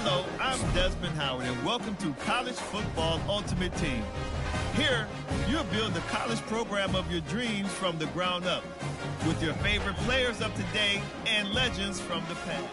Hello, I'm Desmond Howard, and welcome to College Football Ultimate Team. Here, you'll build the college program of your dreams from the ground up, with your favorite players of today and legends from the past.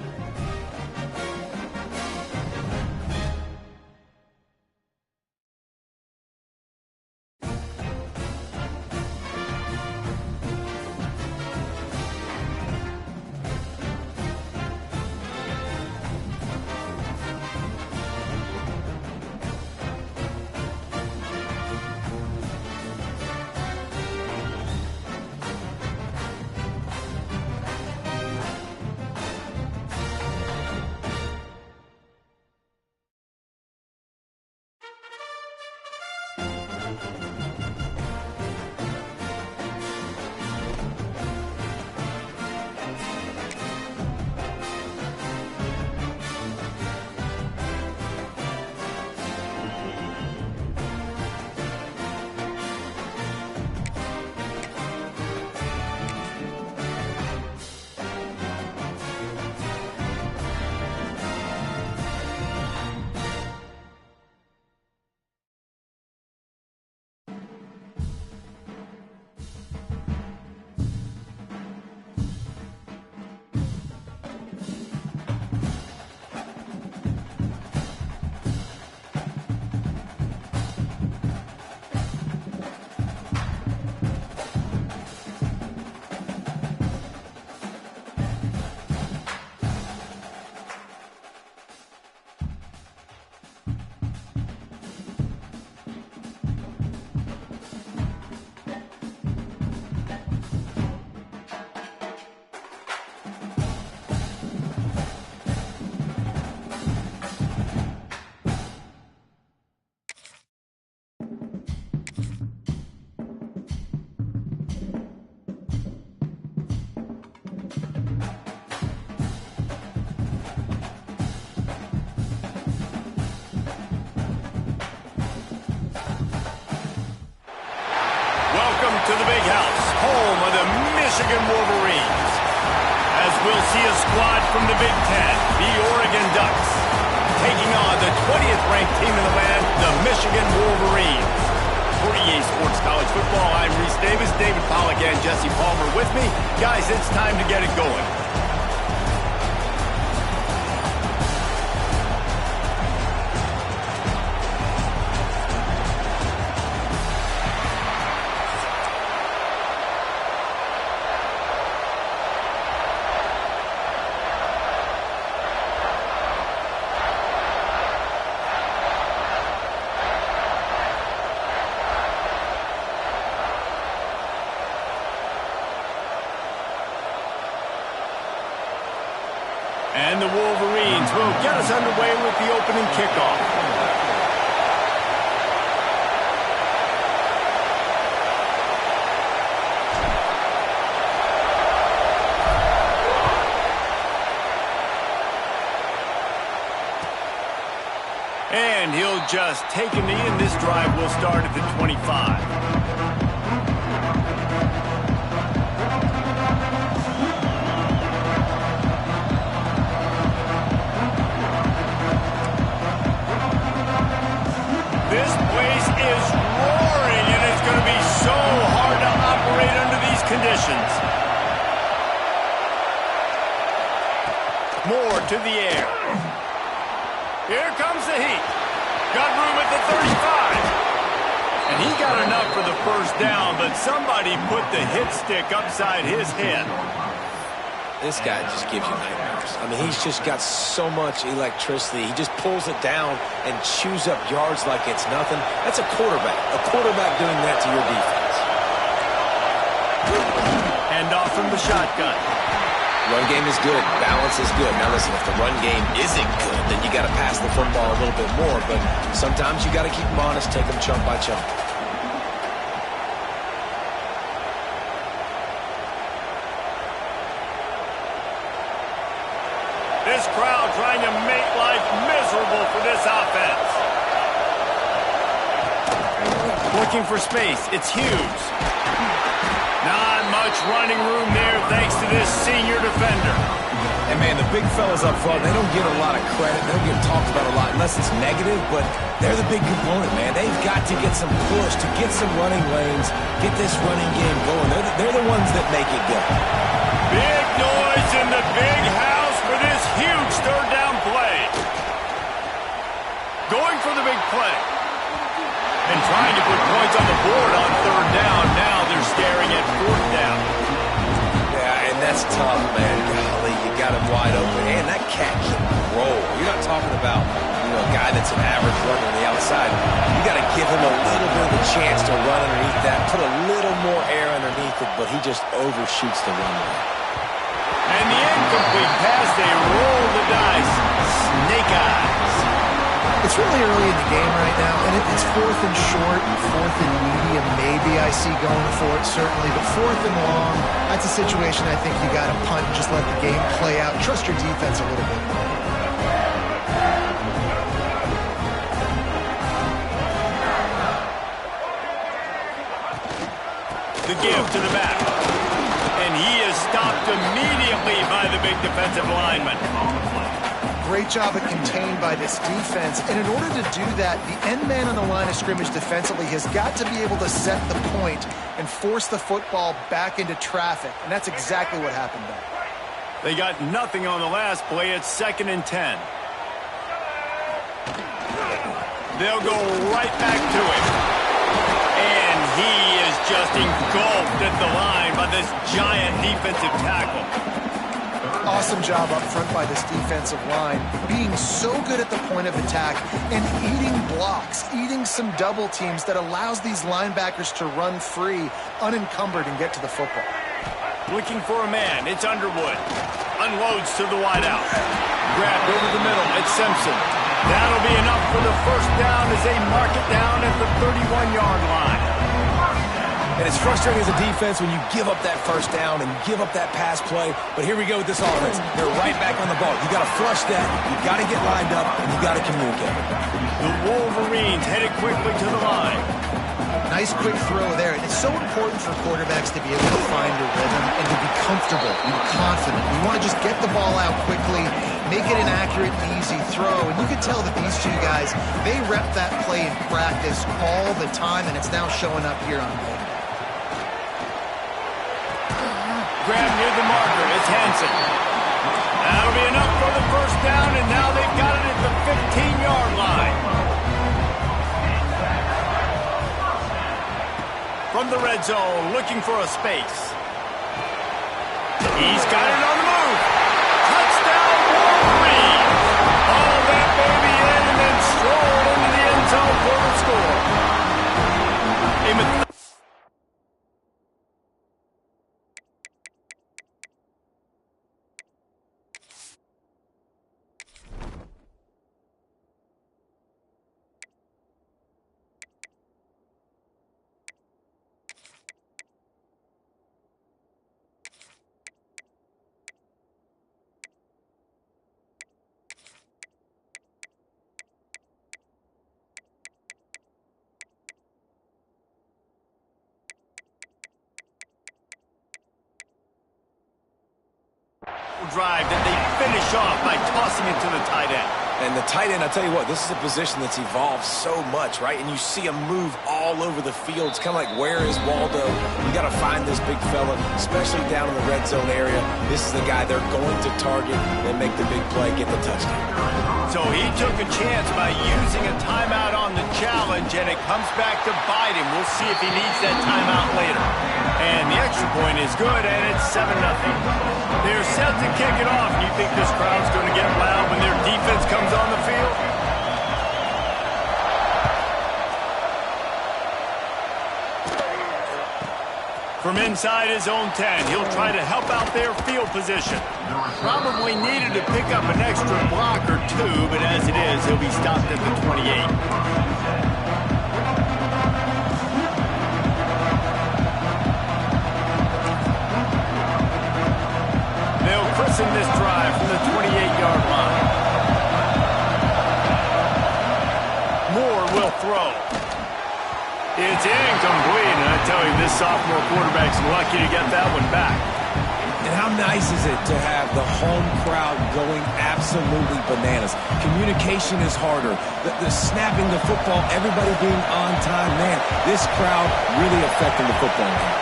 To the big house, home of the Michigan Wolverines. As we'll see a squad from the Big Ten, the Oregon Ducks, taking on the 20th ranked team in the land, the Michigan Wolverines. For EA Sports College Football, I'm Reese Davis, David Pollack, and Jesse Palmer with me. Guys, it's time to get it going. And the Wolverines will get us underway with the opening kickoff. And he'll just take a knee, and this drive will start at the 25. This place is roaring, and it's going to be so hard to operate under these conditions. More to the air. Here comes the heat. Got room at the 35. And he got enough for the first down, but somebody put the hit stick upside his head. This guy just gives you nightmares. I mean, he's just got so much electricity. He just pulls it down and chews up yards like it's nothing. That's a quarterback. A quarterback doing that to your defense. Hand off from the shotgun. Run game is good. Balance is good. Now listen, if the run game isn't good, then you got to pass the football a little bit more. But sometimes you got to keep them honest, take them chunk by chunk. This crowd trying to make life miserable for this offense. Looking for space. It's Hughes. Not much running room there thanks to this senior defender. And, man, the big fellas up front, they don't get a lot of credit. They don't get talked about a lot unless it's negative, but they're the big component, man. They've got to get some push, to get some running lanes, get this running game going. They're the ones that make it go. Big noise in the big house for this huge third down play. Going for the big play. And trying to put points on the board on third down. Now they're staring at fourth down. Yeah, and that's tough, man. Golly, you got him wide open. And that cat can roll. You're not talking about, a guy that's an average runner on the outside. You got to give him a little bit of a chance to run underneath that, put a little more air underneath it, but he just overshoots the runway. And the incomplete pass, they roll the dice. Snake eyes. It's really early in the game right now, and it's fourth and short, fourth and medium, maybe I see going for it, certainly. But fourth and long, that's a situation I think you got to punt and just let the game play out. Trust your defense a little bit. The give to the back. And he is stopped immediately by the big defensive lineman. Great job at contained by this defense. And in order to do that, the end man on the line of scrimmage defensively has got to be able to set the point and force the football back into traffic. And that's exactly what happened there. They got nothing on the last play. It's 2nd and 10. They'll go right back to it. And he is just engulfed at the line by this giant defensive tackle. Awesome job up front by this defensive line, being so good at the point of attack and eating blocks, eating some double teams that allows these linebackers to run free, unencumbered, and get to the football. Looking for a man. It's Underwood. Unloads to the wideout. Grabbed over the middle. It's Simpson. That'll be enough for the first down as they mark it down at the 31-yard line. And it's frustrating as a defense when you give up that first down and give up that pass play. But here we go with this offense. They're right back on the ball. You got to flush that. You got to get lined up, and you got to communicate. The Wolverines headed quickly to the line. Nice quick throw there. It's so important for quarterbacks to be able to find a rhythm and to be comfortable and confident. You want to just get the ball out quickly, make it an accurate, easy throw. And you can tell that these two guys, they rep that play in practice all the time, and it's now showing up here on game. Grab near the marker. It's Hansen. That'll be enough for the first down, and now they've got it at the 15-yard line. From the red zone, looking for a space. He's got it on the move. Touchdown, Wolverine. Haul that baby in and then stroll into the end zone for the score. Drive that they finish off by tossing it to the tight end. And the tight end, I tell you what, this is a position that's evolved so much, right? And you see him move all over the field. It's kind of like, where is Waldo? You got to find this big fella, especially down in the red zone area. This is the guy they're going to target and make the big play, get the touchdown. So he took a chance by using a timeout on the challenge, and it comes back to bite him. We'll see if he needs that timeout later. And the extra point is good, and it's 7-0. They're set to kick it off. You think this crowd's going to get loud when their defense comes on the field? From inside his own 10, he'll try to help out their field position. Probably needed to pick up an extra block or two, but as it is, he'll be stopped at the 28. In this drive from the 28-yard line. Moore will throw. It's incomplete, and I tell you, this sophomore quarterback's lucky to get that one back. And how nice is it to have the home crowd going absolutely bananas? Communication is harder. The snapping the football, everybody being on time. Man, this crowd really affecting the football game.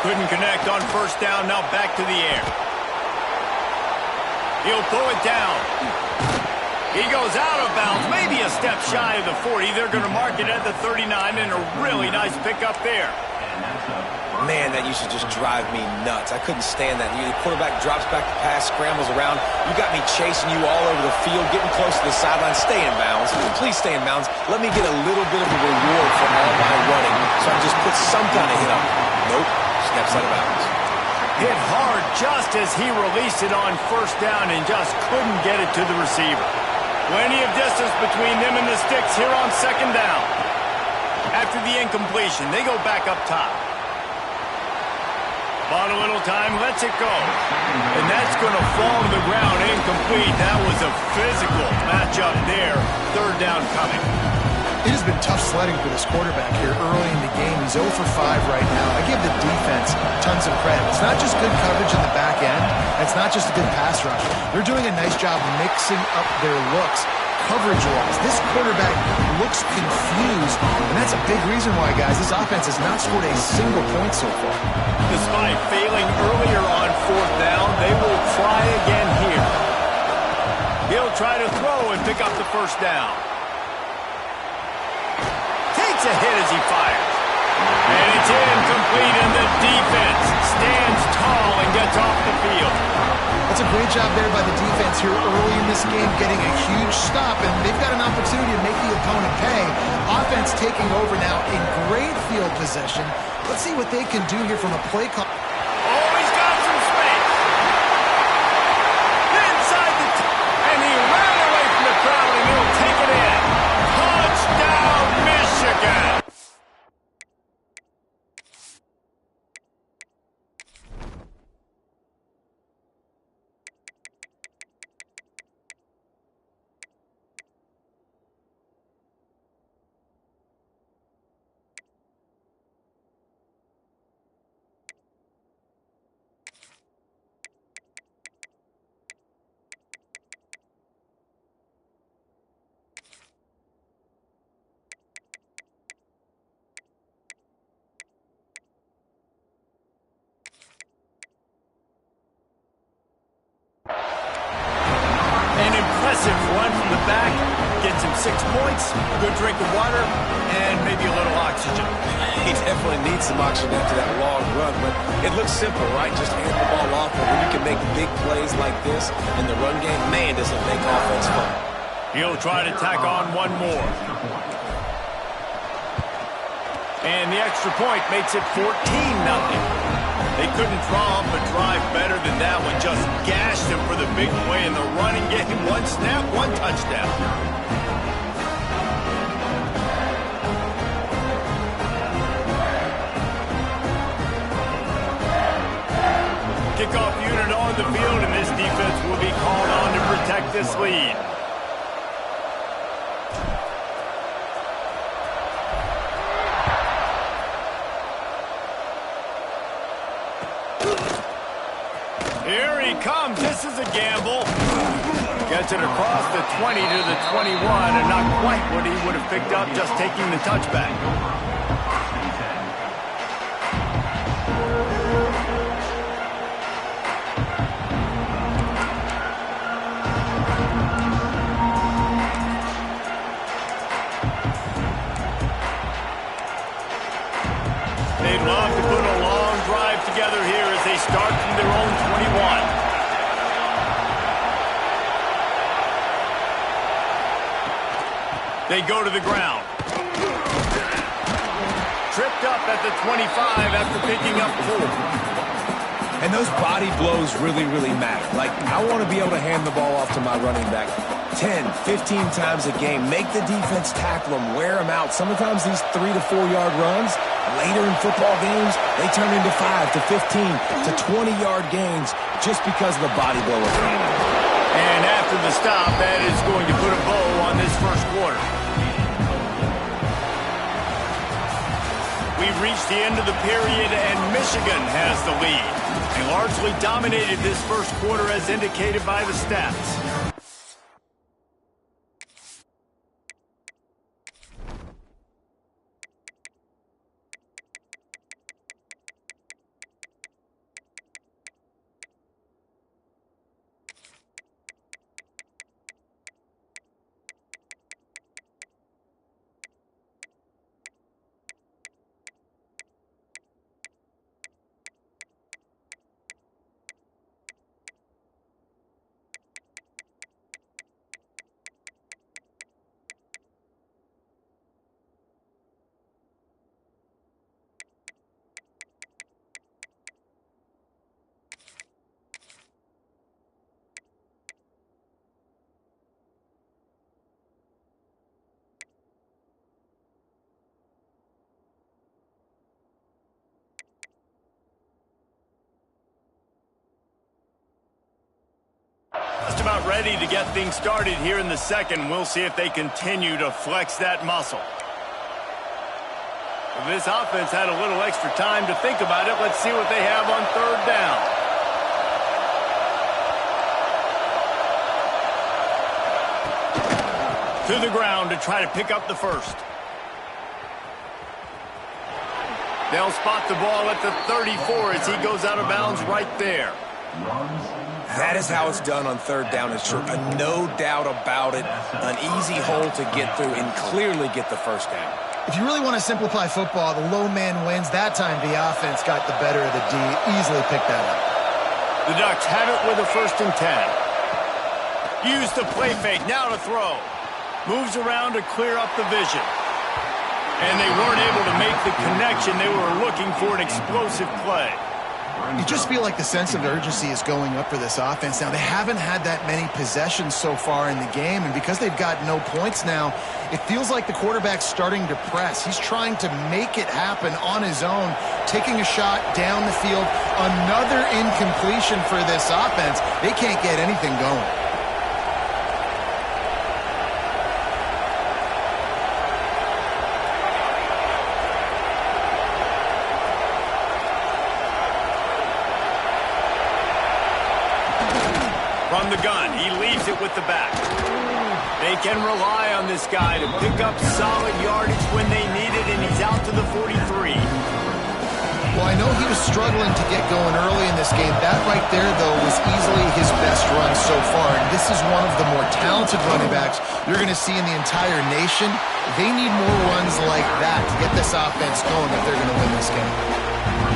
Couldn't connect on first down. Now back to the air. He'll throw it down. He goes out of bounds, maybe a step shy of the 40. They're going to mark it at the 39, and a really nice pickup there. Man, that used to just drive me nuts. I couldn't stand that. The quarterback drops back to pass, scrambles around. You got me chasing you all over the field, getting close to the sideline. Stay in bounds. Please stay in bounds. Let me get a little bit of a reward for all my running, so I can just put some kind of hit on it. Nope, steps out of bounds. Hit hard just as he released it on first down and just couldn't get it to the receiver. Plenty of distance between them and the sticks here on second down. After the incompletion, they go back up top. Bought a little time, lets it go. And that's going to fall to the ground incomplete. That was a physical matchup there. Third down coming. It has been tough sledding for this quarterback here early in the game. He's 0 for 5 right now. I give the defense tons of credit. It's not just good coverage in the back end. It's not just a good pass rush. They're doing a nice job mixing up their looks coverage-wise. This quarterback looks confused, and that's a big reason why, guys, this offense has not scored a single point so far. Despite failing earlier on fourth down, they will try again here. He'll try to throw and pick up the first down. Takes a hit as he fires. And it's incomplete, and the defense stands tall and gets off the field. That's a great job there by the defense here early in this game, getting a huge stop, and they've got an opportunity to make the opponent pay. Offense taking over now in great field position. Let's see what they can do here from a play call. Oh, he's got some space. Inside and he ran away from the crowd, and he'll take it in. Touchdown, Michigan. Impressive run from the back, gets him 6 points, a good drink of water, and maybe a little oxygen. He definitely needs some oxygen after that long run, but it looks simple, right? Just hand the ball off, but when you can make big plays like this in the run game, man, does it make offense fun. He'll try to tack on one more. And the extra point makes it 14-0. They couldn't draw up a drive better than that one. Just gashed him for the big play in the running game. One snap, one touchdown. Kickoff unit on the field, and this defense will be called on to protect this lead. Here he comes. This is a gamble. Gets it across the 20 to the 21, and not quite what he would have picked up just taking the touchback. They'd love to put a long drive together here as they start from their own 21. They go to the ground. Tripped up at the 25 after picking up 4. And those body blows really, really matter. Like, I want to be able to hand the ball off to my running back 10, 15 times a game. Make the defense tackle them, wear them out. Sometimes these 3 to 4 yard runs, later in football games, they turn into 5 to 15 to 20 yard gains just because of the body blow of handling. And after the stop, that is going to put a bow on this first quarter. we've reached the end of the period, and Michigan has the lead. They largely dominated this first quarter as indicated by the stats. Just about ready to get things started here in the second. We'll see if they continue to flex that muscle. If this offense had a little extra time to think about it, let's see what they have on third down. To the ground to try to pick up the first. They'll spot the ball at the 34 as he goes out of bounds right there. That is how it's done on third down and short. No doubt about it. An easy hole to get through and clearly get the first down. If you really want to simplify football, the low man wins. That time the offense got the better of the D. Easily picked that up. The Ducks have it with a 1st and 10. Use the play fake. Now to throw. Moves around to clear up the vision. And they weren't able to make the connection. They were looking for an explosive play. You just feel like the sense of urgency is going up for this offense. Now, they haven't had that many possessions so far in the game, and because they've got no points now, it feels like the quarterback's starting to press. He's trying to make it happen on his own, taking a shot down the field. Another incompletion for this offense. They can't get anything going. From the gun, he leaves it with the back. They can rely on this guy to pick up solid yardage when they need it, and he's out to the 43. Well, I know he was struggling to get going early in this game. That right there, though, was easily his best run so far. And this is one of the more talented running backs you're going to see in the entire nation. They need more runs like that to get this offense going if they're going to win this game.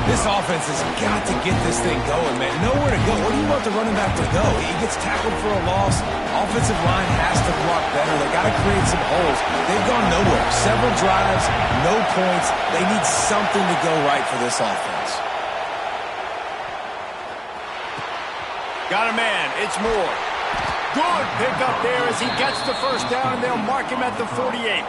This offense has got to get this thing going, man. Nowhere to go. Where do you want the running back to go? He gets tackled for a loss. Offensive line has to block better. They got to create some holes. They've gone nowhere. Several drives, no points. They need something to go right for this offense. Got a man. It's Moore. Good pickup there as he gets the first down, and they'll mark him at the 48.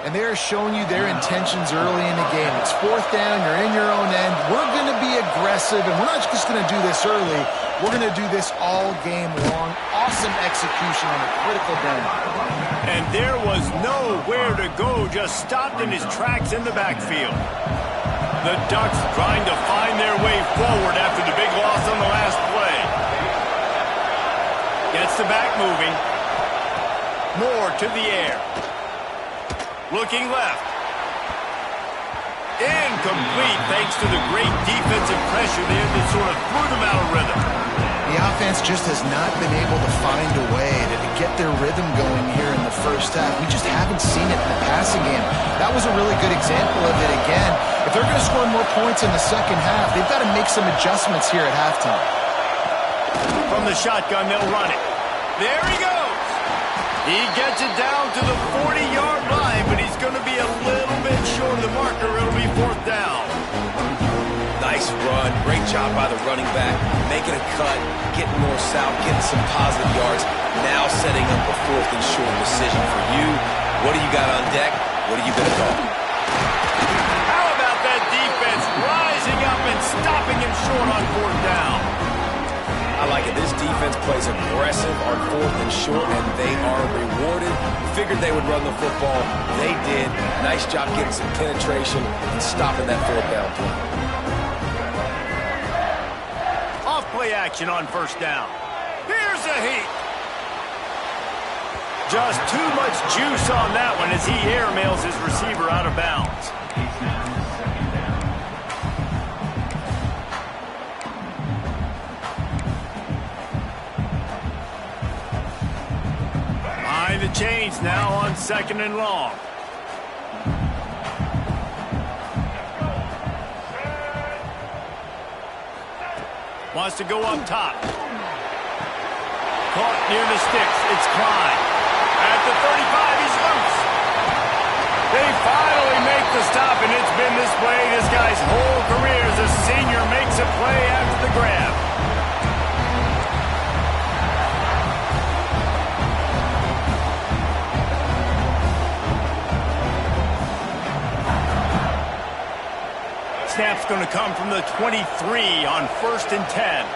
And they're showing you their intentions early in the game. It's 4th down, you're in your own end. We're going to be aggressive, and we're not just going to do this early. We're going to do this all game long. Awesome execution on a critical down. And there was nowhere to go, just stopped in his tracks in the backfield. The Ducks trying to find their way forward after the big loss on the last play. Gets the back moving. Moore to the air. Looking left. Incomplete thanks to the great defensive pressure there that sort of threw them out of rhythm. The offense just has not been able to find a way to get their rhythm going here in the first half. We just haven't seen it in the passing game. That was a really good example of it again. If they're going to score more points in the second half, they've got to make some adjustments here at halftime. From the shotgun, they'll run it. There he goes. He gets it down to the 40-yard line, but he's going to be a little bit short of the marker. It'll be 4th down. Nice run. Great job by the running back. Making a cut, getting more south, getting some positive yards. Now setting up a 4th and short decision for you. What do you got on deck? What are you going to call? How about that defense rising up and stopping him short on 4th down? I like it. This defense plays aggressive on 4th and short, and they are rewarded. Figured they would run the football. They did. Nice job getting some penetration and stopping that 4th down play. Off-play action on 1st down. Here's a heat. Just too much juice on that one as he airmails his receiver out of bounds. Behind the chains now on 2nd and long. Wants to go up top. Caught near the sticks. It's Klein. At the 35, he's loose. They finally make the stop, and it's been this way this guy's whole career as a senior makes a play after the grab. Snap's going to come from the 23 on 1st and 10.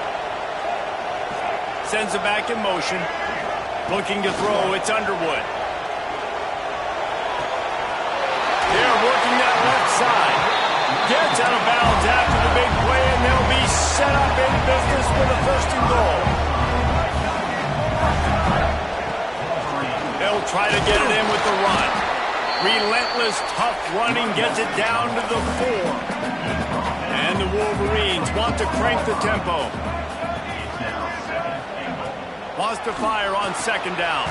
Sends it back in motion. Looking to throw, it's Underwood. They're working that left side. Gets out of bounds after the big play, and they'll be set up in business with a 1st and goal. They'll try to get it in with the run. Relentless, tough running gets it down to the 4. And the Wolverines want to crank the tempo. Wants to fire on 2nd down.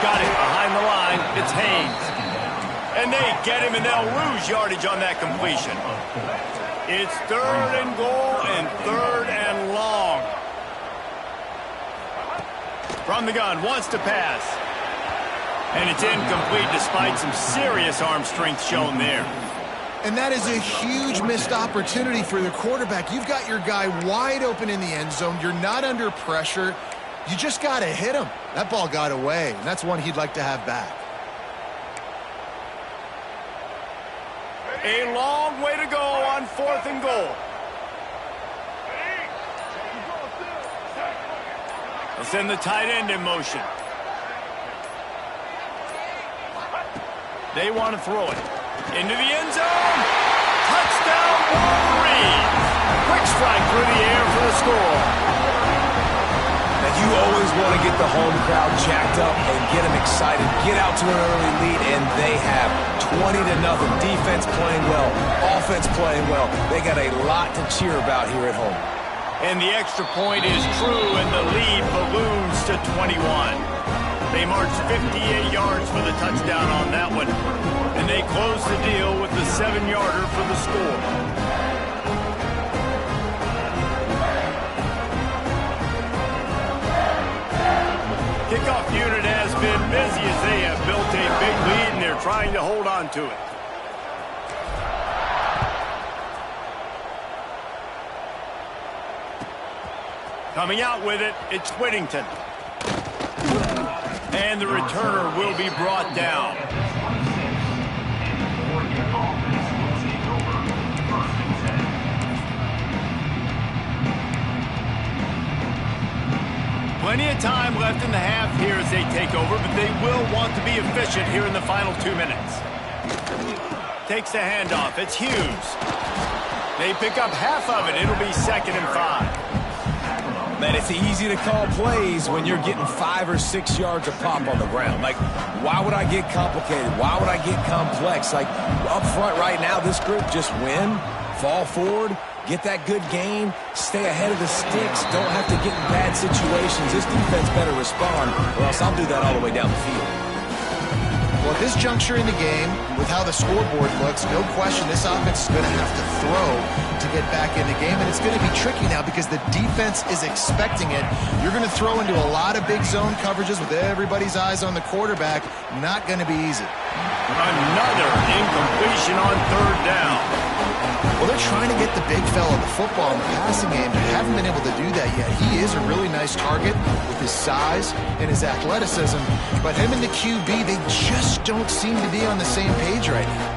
Got it behind the line. It's Haynes. And they get him, and they'll lose yardage on that completion. It's 3rd and goal and 3rd and long. From the gun, wants to pass. And it's incomplete despite some serious arm strength shown there. And that is a huge missed opportunity for the quarterback. You've got your guy wide open in the end zone. You're not under pressure. You just got to hit him. That ball got away, and that's one he'd like to have back. A long way to go on 4th and goal. They'll send the tight end in motion. They want to throw it. Into the end zone. Touchdown, Wolverines. Quick strike through the air for the score. And you always want to get the home crowd jacked up and get them excited. Get out to an early lead, and they have 20-0. Defense playing well. Offense playing well. They got a lot to cheer about here at home. And the extra point is true, and the lead balloons to 21. They marched 58 yards for the touchdown on that one. And they close the deal with the 7-yarder for the score. Kickoff unit has been busy as they have built a big lead, and they're trying to hold on to it. Coming out with it, it's Whittington. And the returner will be brought down. Plenty of time left in the half here as they take over, but they will want to be efficient here in the final 2 minutes. Takes the handoff. It's Hughes. They pick up half of it. It'll be 2nd and 5. Man, it's easy to call plays when you're getting 5 or 6 yards a pop on the ground. Like, why would I get complicated? Why would I get complex? Like, up front right now, this group just win, fall forward, get that good gain, stay ahead of the sticks, don't have to get in bad situations. This defense better respond, or else I'll do that all the way down the field. Well, at this juncture in the game, with how the scoreboard looks, no question this offense is going to have to throw to get back in the game, and it's going to be tricky now because the defense is expecting it. You're going to throw into a lot of big zone coverages with everybody's eyes on the quarterback. Not going to be easy. Another incompletion on 3rd down. Well, they're trying to get the big fella the football in the passing game, but haven't been able to do that yet. He is a really nice target with his size and his athleticism, but him and the QB, they just don't seem to be on the same page right now.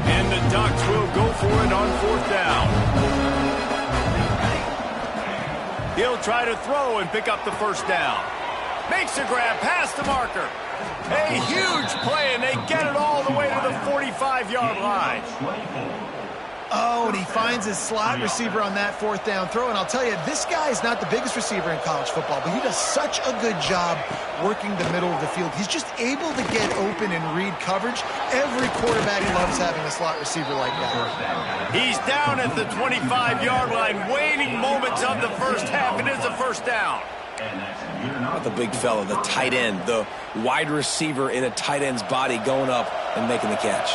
And the Ducks will go for it on 4th down. He'll try to throw and pick up the first down. Makes a grab past the marker. A huge play, and they get it all the way to the 45-yard line. Oh, and he finds his slot receiver on that fourth down throw. And I'll tell you, this guy is not the biggest receiver in college football, but he does such a good job working the middle of the field. He's just able to get open and read coverage. Every quarterback loves having a slot receiver like that. He's down at the 25-yard line, waning moments of the first half. It is a first down. Not the big fella, the tight end, the wide receiver in a tight end's body going up and making the catch.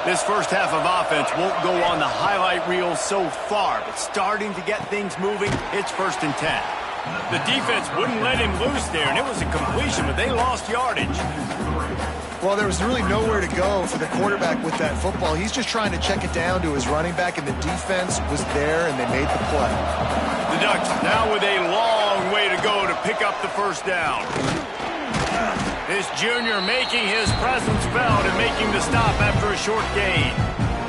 This first half of offense won't go on the highlight reel so far, but starting to get things moving, it's 1st and 10. The defense wouldn't let him loose there, and it was a completion, but they lost yardage. Well, there was really nowhere to go for the quarterback with that football. He's just trying to check it down to his running back, and the defense was there, and they made the play. The Ducks now with a long way to go to pick up the first down. This junior making his presence felt and making the stop after a short gain.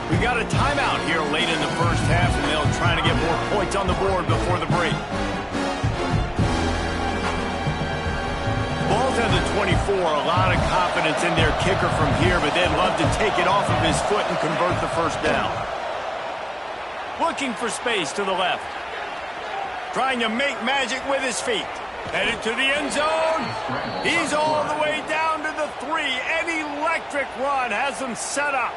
We got a timeout here late in the first half, and they'll try to get more points on the board before the break. Ball's at the 24, a lot of confidence in their kicker from here, but they'd love to take it off of his foot and convert the first down. Looking for space to the left. Trying to make magic with his feet. Headed to the end zone. He's all the way down to the 3. An electric run has him set up.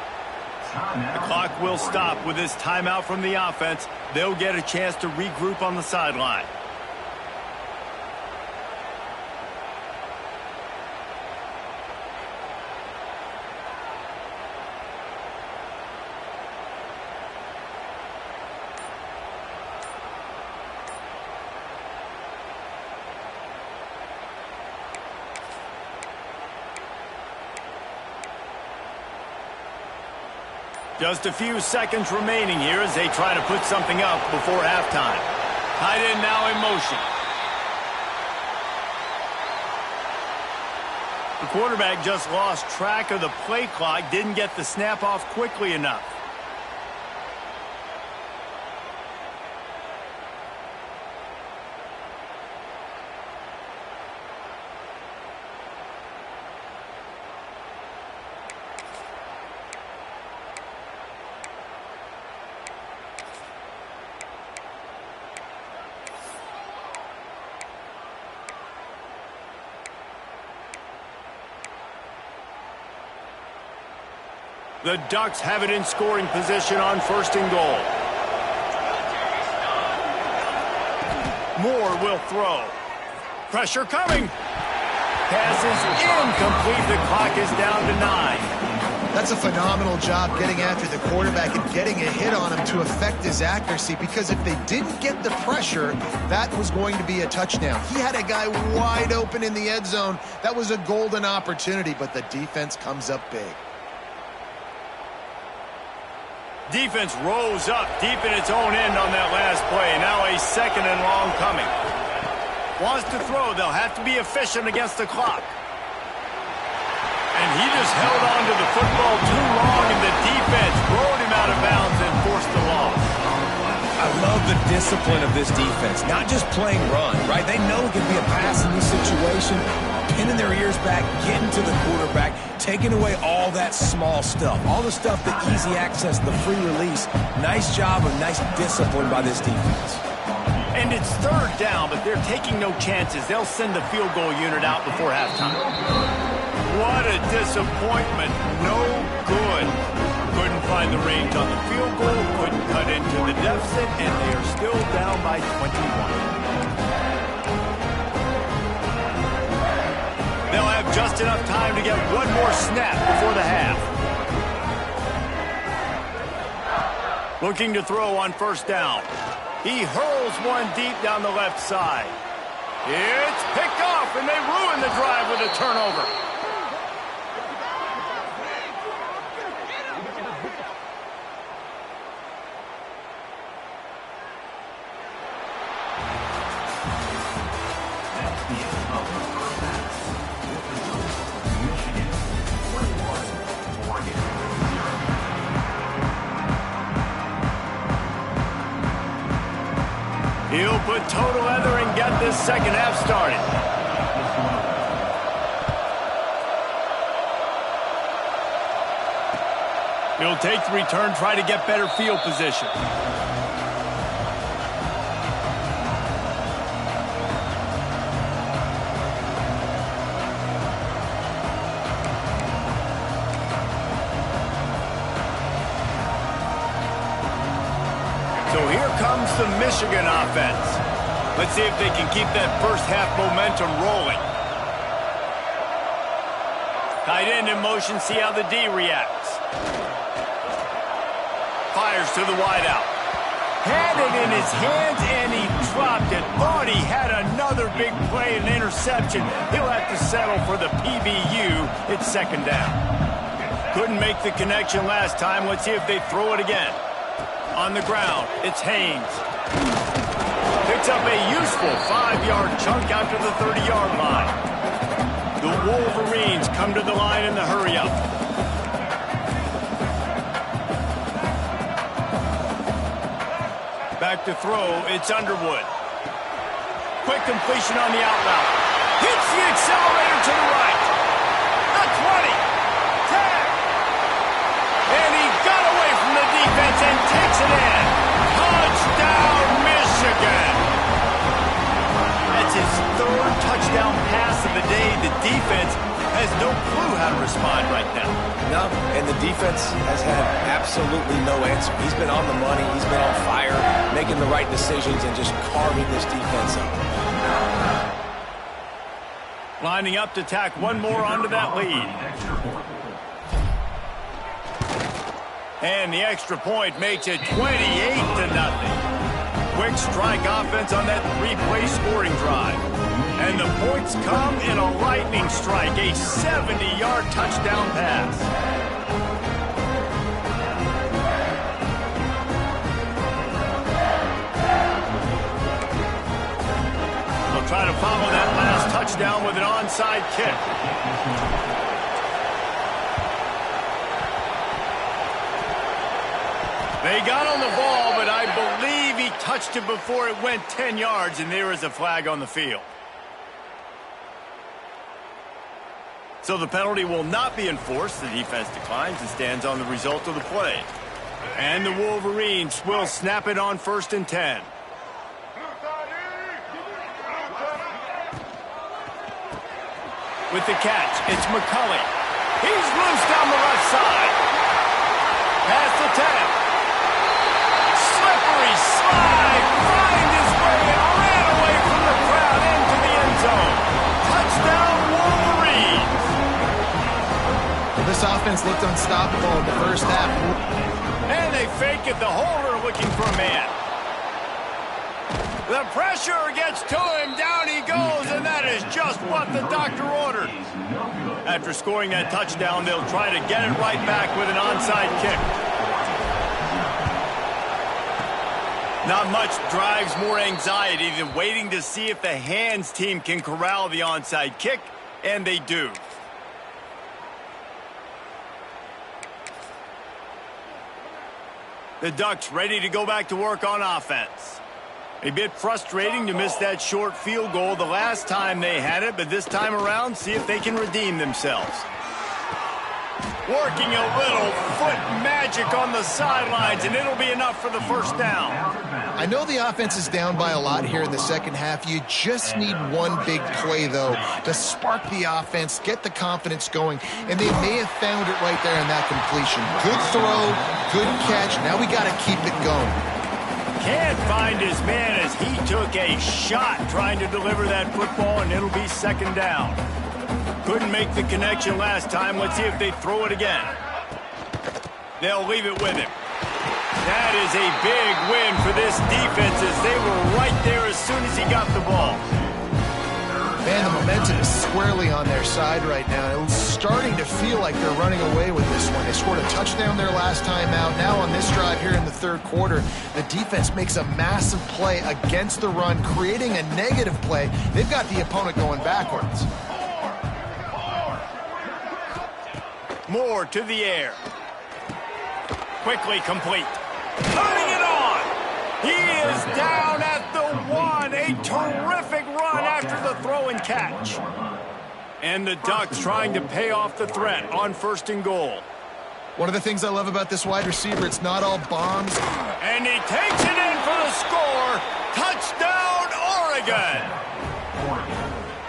The clock will stop with this timeout from the offense. They'll get a chance to regroup on the sideline. Just a few seconds remaining here as they try to put something up before halftime. Tight end now in motion. The quarterback just lost track of the play clock, didn't get the snap off quickly enough. The Ducks have it in scoring position on 1st and goal. Moore will throw. Pressure coming. Pass is incomplete. The clock is down to 9. That's a phenomenal job getting after the quarterback and getting a hit on him to affect his accuracy, because if they didn't get the pressure, that was going to be a touchdown. He had a guy wide open in the end zone. That was a golden opportunity, but the defense comes up big. Defense rose up deep in its own end on that last play. Now a 2nd and long coming. Wants to throw. They'll have to be efficient against the clock. And he just held on to the football too long, and the defense rode him out of bounds and forced the loss. I love the discipline of this defense. Not just playing run, right? They know it can be a pass in this situation. Pinning their ears back, getting to the quarterback, taking away all that small stuff, all the stuff, the easy access, the free release. Nice job of nice discipline by this defense. And it's 3rd down, but they're taking no chances. They'll send the field goal unit out before halftime. What a disappointment. No good. Couldn't find the range on the field goal, couldn't cut into the deficit, and they are still down by 21. They'll have just enough time to get one more snap before the half. Looking to throw on 1st down. He hurls one deep down the left side. It's picked off, and they ruin the drive with a turnover. He'll put total leather and get this second half started. He'll take the return, try to get better field position. So here comes the Michigan offense. Let's see if they can keep that first half momentum rolling. Tight end in motion, see how the D reacts. Fires to the wideout. Had it in his hands and he dropped it. Thought he had another big play, an interception. He'll have to settle for the PBU. It's second down. Couldn't make the connection last time. Let's see if they throw it again. On the ground, it's Haynes. Picks up a useful 5-yard chunk after the 30-yard line. The Wolverines come to the line in the hurry-up. Back to throw, it's Underwood. Quick completion on the out route. Hits the accelerator to the right. The 20. 10. And he got away from the defense and takes it in. Touchdown, Michigan. That's his third touchdown pass of the day. The defense has no clue how to respond right now. No, and the defense has had absolutely no answer. He's been on the money. He's been on fire, making the right decisions and just carving this defense up. Lining up to tack one more onto that lead. And the extra point makes it 28-0. Quick strike offense on that 3-play scoring drive. And the points come in a lightning strike, a 70-yard touchdown pass. They'll try to follow that last touchdown with an onside kick. They got on the ball, but I believe he touched it before it went 10 yards, and there is a flag on the field. So the penalty will not be enforced. The defense declines and stands on the result of the play. And the Wolverines will snap it on 1st and 10. With the catch, it's McCulley. He's loose down the left side. Past the 10. Slippery slide, find his way and ran away from the crowd into the end zone. Touchdown, Wolverines. This offense looked unstoppable in the first half. And they fake it, the holder looking for a man. The pressure gets to him, down he goes, and that is just what the doctor ordered. After scoring that touchdown, they'll try to get it right back with an onside kick. Not much drives more anxiety than waiting to see if the hands team can corral the onside kick, and they do. The Ducks ready to go back to work on offense. A bit frustrating to miss that short field goal the last time they had it, but this time around, see if they can redeem themselves. Working a little foot magic on the sidelines, and it'll be enough for the first down. I know the offense is down by a lot here in the second half. You just need one big play, though, to spark the offense, get the confidence going, and they may have found it right there in that completion. Good throw, good catch. Now we got to keep it going. Can't find his man as he took a shot trying to deliver that football, and it'll be second down. Couldn't make the connection last time. Let's see if they throw it again. They'll leave it with him. That is a big win for this defense as they were right there as soon as he got the ball. Man, the momentum is squarely on their side right now. It's starting to feel like they're running away with this one. They scored a touchdown their last time out. Now on this drive here in the third quarter, the defense makes a massive play against the run, creating a negative play. They've got the opponent going backwards. Moore to the air. Quickly complete. Turning it on. He is down at the terrific run after the throw and catch. And the Ducks trying to pay off the threat on 1st and goal. One of the things I love about this wide receiver, it's not all bombs. And he takes it in for the score. Touchdown, Oregon.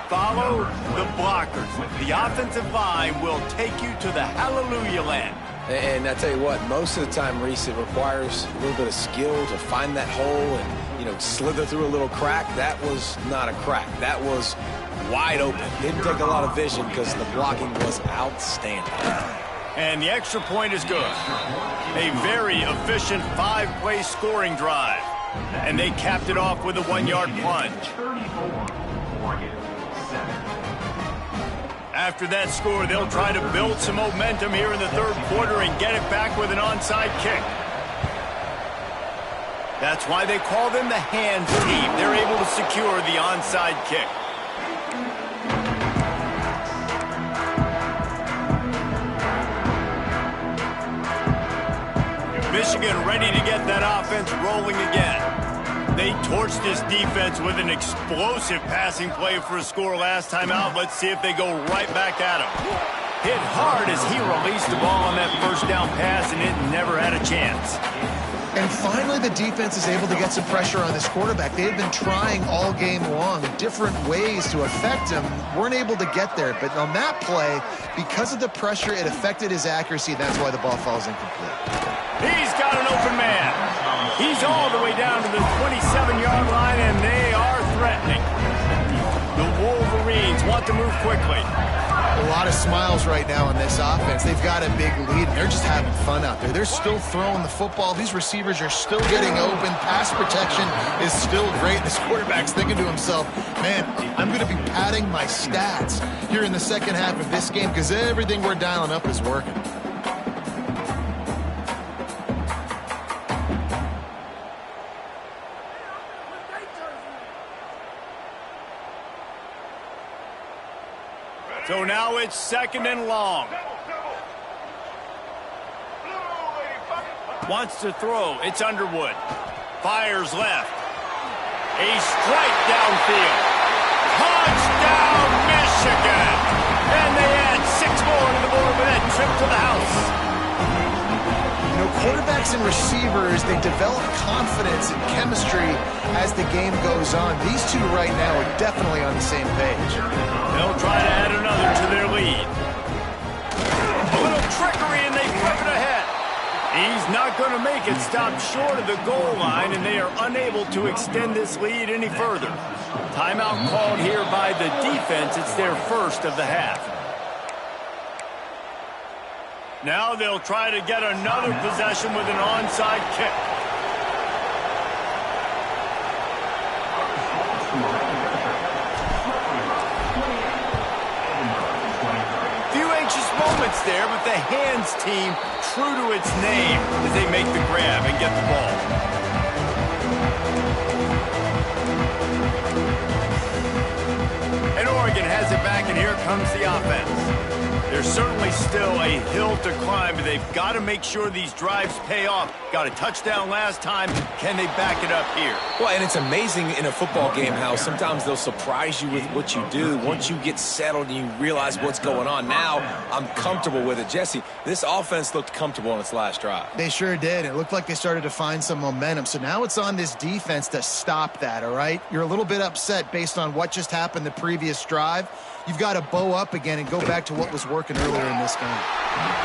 Follow the blockers. The offensive line will take you to the hallelujah land. And I tell you what, most of the time, Reese, it requires a little bit of skill to find that hole and, you know, slither through a little crack. That was not a crack. That was wide open. Didn't take a lot of vision because the blocking was outstanding. And the extra point is good. A very efficient 5-play scoring drive. And they capped it off with a 1-yard plunge. After that score, they'll try to build some momentum here in the 3rd quarter and get it back with an onside kick. That's why they call them the hands team. They're able to secure the onside kick. Michigan ready to get that offense rolling again. They torched this defense with an explosive passing play for a score last time out. Let's see if they go right back at him. Hit hard as he released the ball on that 1st down pass, and it never had a chance. And finally, the defense is able to get some pressure on this quarterback. They had been trying all game long different ways to affect him. Weren't able to get there. But on that play, because of the pressure, it affected his accuracy. That's why the ball falls incomplete. He's got an open man. He's all the way down to the 27-yard line, and they are threatening. The Wolverines want to move quickly. A lot of smiles right now on this offense. They've got a big lead, and they're just having fun out there. They're still throwing the football. These receivers are still getting open. Pass protection is still great. This quarterback's thinking to himself, man, I'm going to be padding my stats here in the second half of this game because everything we're dialing up is working. So now it's 2nd and long. Wants to throw. It's Underwood. Fires left. A strike downfield. Touchdown, Michigan! And they add 6 more to the board with that trip to the house. You know, quarterbacks and receivers, they develop confidence and chemistry as the game goes on. These two right now are definitely on the same page. They'll try to add another to their lead. A little trickery and they flip it ahead. He's not going to make it. Stop short of the goal line, and they are unable to extend this lead any further. Timeout called here by the defense. It's their 1st of the half. Now they'll try to get another possession with an onside kick. Few anxious moments there, but the hands team true to its name as they make the grab and get the ball. And Oregon has it back, and here comes the offense. There's certainly still a hill to climb, but they've got to make sure these drives pay off. Got a touchdown last time. Can they back it up here? Well, and it's amazing in a football game how sometimes they'll surprise you with what you do. Once you get settled and you realize what's going on, now I'm comfortable with it. Jesse, this offense looked comfortable on its last drive. They sure did. It looked like they started to find some momentum. So now it's on this defense to stop that, all right? You're a little bit upset based on what just happened the previous drive. You've got to bow up again and go back to what was working earlier in this game.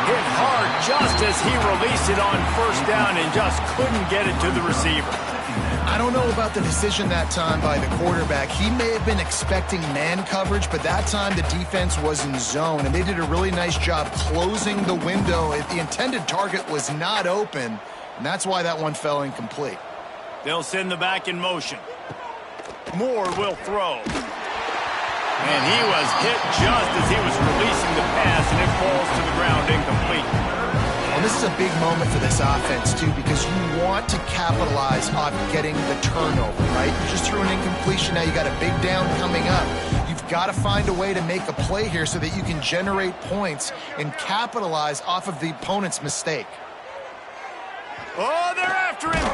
Hit hard just as he released it on 1st down and just couldn't get it to the receiver. I don't know about the decision that time by the quarterback. He may have been expecting man coverage, but that time the defense was in zone, and they did a really nice job closing the window. The intended target was not open, and that's why that one fell incomplete. They'll send the back in motion. Moore will throw. And he was hit just as he was releasing the pass, and it falls to the ground incomplete. Well, this is a big moment for this offense, too, because you want to capitalize on getting the turnover, right? You just threw an incompletion. Now you got a big down coming up. You've got to find a way to make a play here so that you can generate points and capitalize off of the opponent's mistake. Oh, they're after him.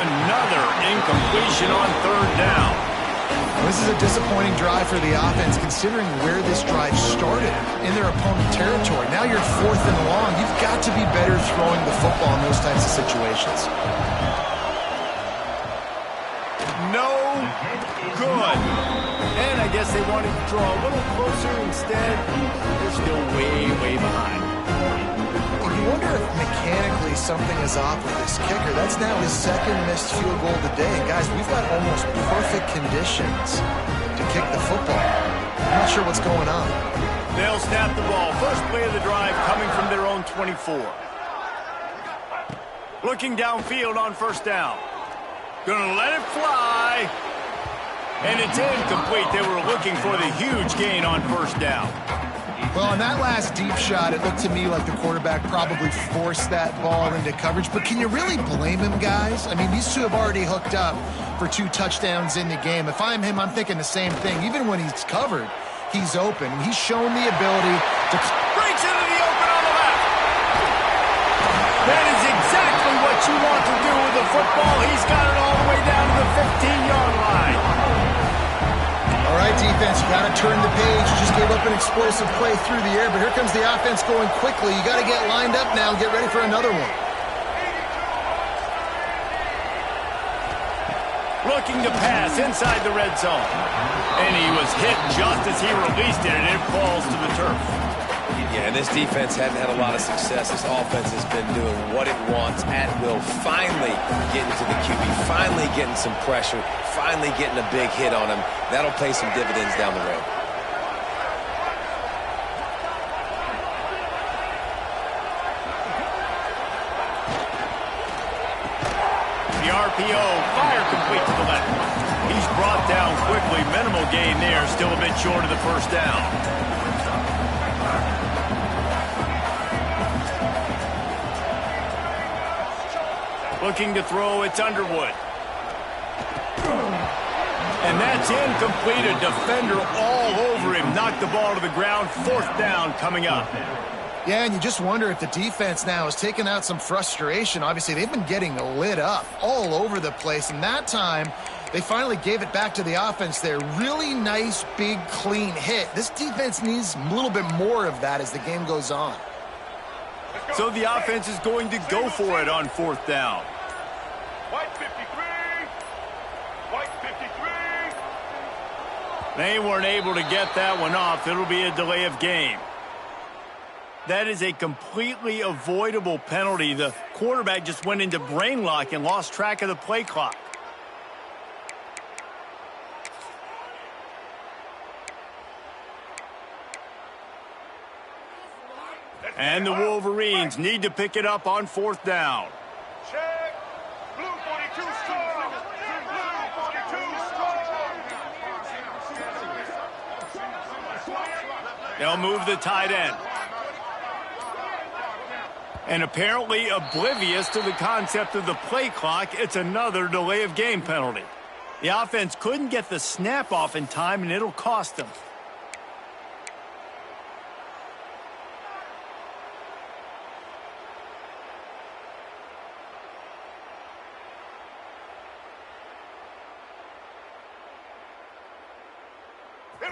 Another incompletion on 3rd down. This is a disappointing drive for the offense, considering where this drive started in their opponent territory. Now you're 4th and long. You've got to be better throwing the football in those types of situations. No good. And I guess they wanted to draw a little closer. Instead, they're still way, way behind. You wonder if mechanically something is off with this kicker. That's now his 2nd missed field goal today. And guys, we've got almost perfect conditions to kick the football. I'm not sure what's going on. They'll snap the ball. First play of the drive coming from their own 24. Looking downfield on 1st down. Gonna let it fly. And it's incomplete. They were looking for the huge gain on 1st down. Well, on that last deep shot, it looked to me like the quarterback probably forced that ball into coverage. But can you really blame him, guys? I mean, these two have already hooked up for 2 touchdowns in the game. If I'm him, I'm thinking the same thing. Even when he's covered, he's open. He's shown the ability to... Breaks into the open on the left. That is exactly what you want to do with the football. He's got it all the way down to the 15-yard line. All right, defense, you got to turn the page. You just gave up an explosive play through the air, but here comes the offense going quickly. You got to get lined up now and get ready for another one. Looking to pass inside the red zone. And he was hit just as he released it, and it falls to the turf. Yeah, and this defense hadn't had a lot of success. This offense has been doing what it wants at will. Finally getting to the QB, finally getting some pressure, finally getting a big hit on him. That'll pay some dividends down the road. The RPO, fire complete to the left. He's brought down quickly. Minimal gain there, still a bit short of the 1st down. Looking to throw, it's Underwood. And that's incomplete. A defender all over him. Knocked the ball to the ground. 4th down coming up. Yeah, and you just wonder if the defense now has taken out some frustration. Obviously, they've been getting lit up all over the place. And that time, they finally gave it back to the offense there. Really nice, big, clean hit. This defense needs a little bit more of that as the game goes on. So the offense is going to go for it on 4th down. White 53. White 53. They weren't able to get that one off. It'll be a delay of game. That is a completely avoidable penalty. The quarterback just went into brain lock and lost track of the play clock. And the Wolverines need to pick it up on 4th down. Check. Blue 42 strong. Blue 42 strong. They'll move the tight end. And apparently oblivious to the concept of the play clock, it's another delay of game penalty. The offense couldn't get the snap off in time, and it'll cost them.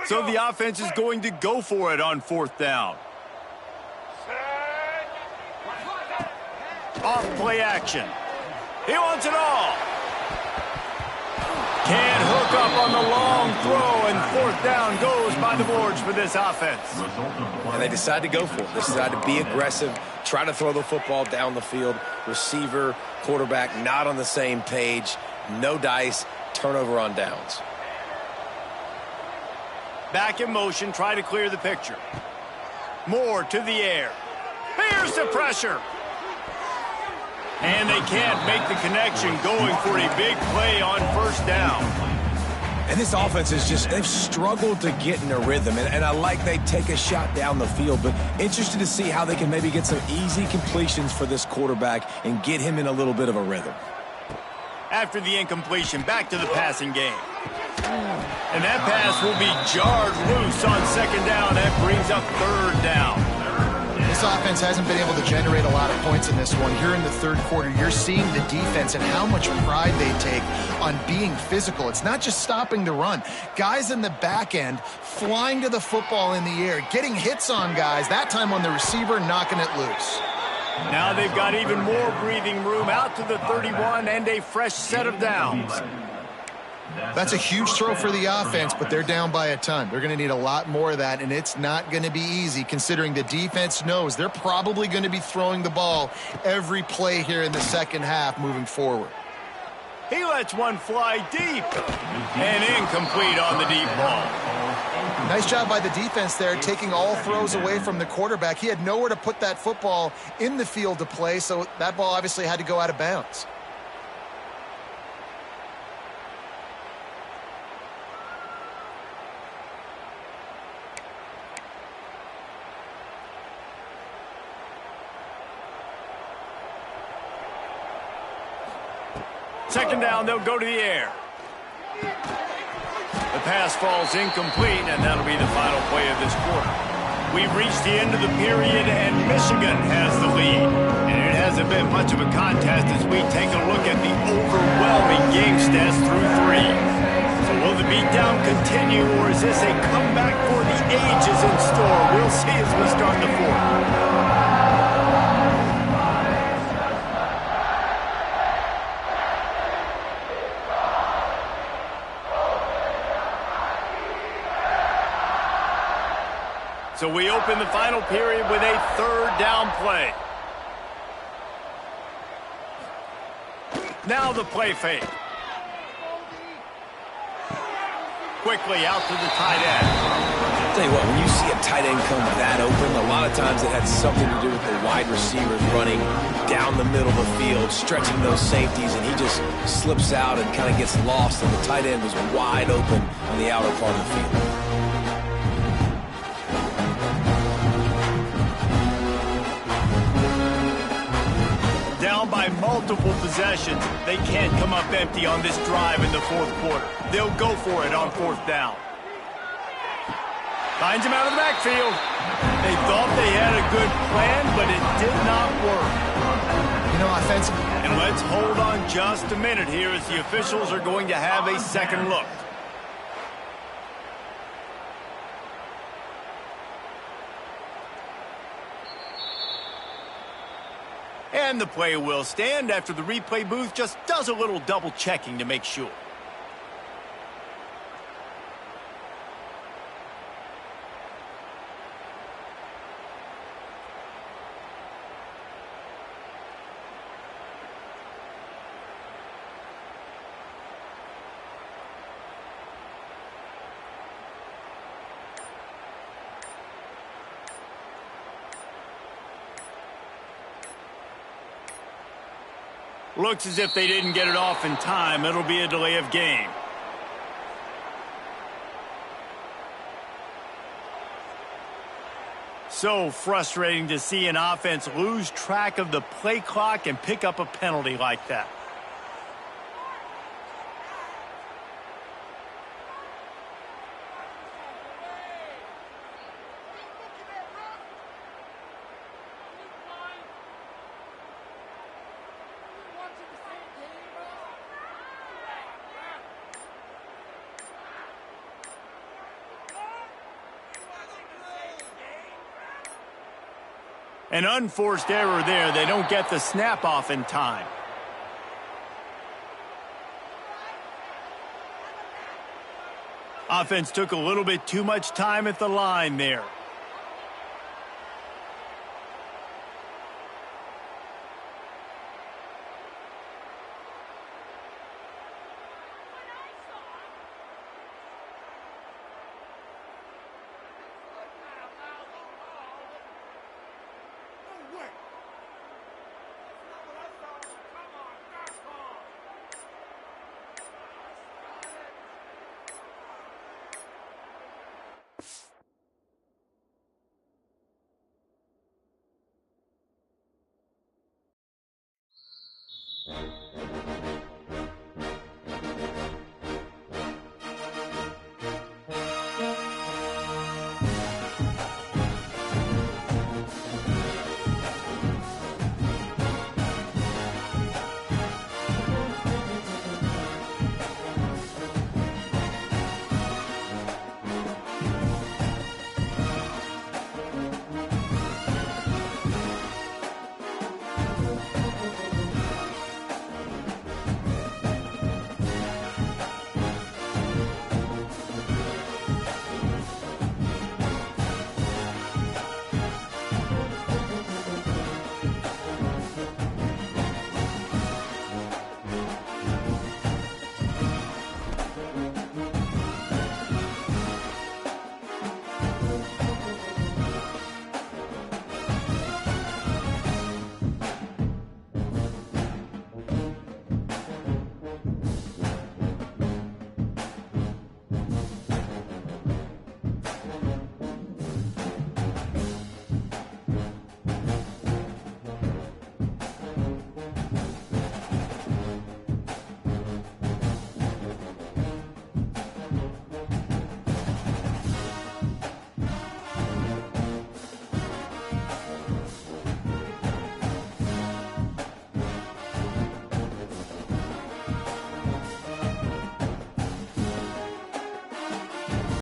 So the offense is going to go for it on 4th down. Off play action. He wants it all. Can't hook up on the long throw, and 4th down goes by the boards for this offense. And they decide to go for it. They decide to be aggressive, try to throw the football down the field. Receiver, quarterback not on the same page. No dice, turnover on downs. Back in motion, try to clear the picture. Moore to the air. Here's the pressure. And they can't make the connection, going for a big play on 1st down. And this offense is just, they've struggled to get in a rhythm. And I like they take a shot down the field, but interested to see how they can maybe get some easy completions for this quarterback and get him in a little bit of a rhythm. After the incompletion, back to the passing game. And that pass will be jarred loose on 2nd down. That brings up 3rd down. This This offense hasn't been able to generate a lot of points in this one. Here in the third quarter, you're seeing the defense and how much pride they take on being physical. It's not just stopping the run. Guys in the back end flying to the football in the air, getting hits on guys, that time on the receiver, knocking it loose. Now they've got even more breathing room out to the 31 and a fresh set of downs. That's a huge throw for the offense, but they're down by a ton. They're going to need a lot more of that, and it's not going to be easy considering the defense knows they're probably going to be throwing the ball every play here in the second half moving forward. He lets one fly deep and incomplete on the deep ball. Nice job by the defense there, taking all throws away from the quarterback. He had nowhere to put that football in the field to play, so that ball obviously had to go out of bounds. Second down, they'll go to the air. The pass falls incomplete, and that'll be the final play of this quarter. We've reached the end of the period, and Michigan has the lead. And it hasn't been much of a contest as we take a look at the overwhelming game stats through three. So will the beatdown continue, or is this a comeback for the ages in store? We'll see as we start the fourth. So we open the final period with a third down play. Now the play fake. Quickly out to the tight end. I'll tell you what, when you see a tight end come that open, a lot of times it had something to do with the wide receivers running down the middle of the field, stretching those safeties, and he just slips out and kind of gets lost, and the tight end was wide open on the outer part of the field. Down by multiple possessions, they can't come up empty on this drive in the fourth quarter. They'll go for it on fourth down. Finds him out of the backfield. They thought they had a good plan, but it did not work. You know, offensively. And let's hold on just a minute here as the officials are going to have a second look. And the play will stand after the replay booth just does a little double checking to make sure. Looks as if they didn't get it off in time. It'll be a delay of game. So frustrating to see an offense lose track of the play clock and pick up a penalty like that. An unforced error there. They don't get the snap off in time. Offense took a little bit too much time at the line there.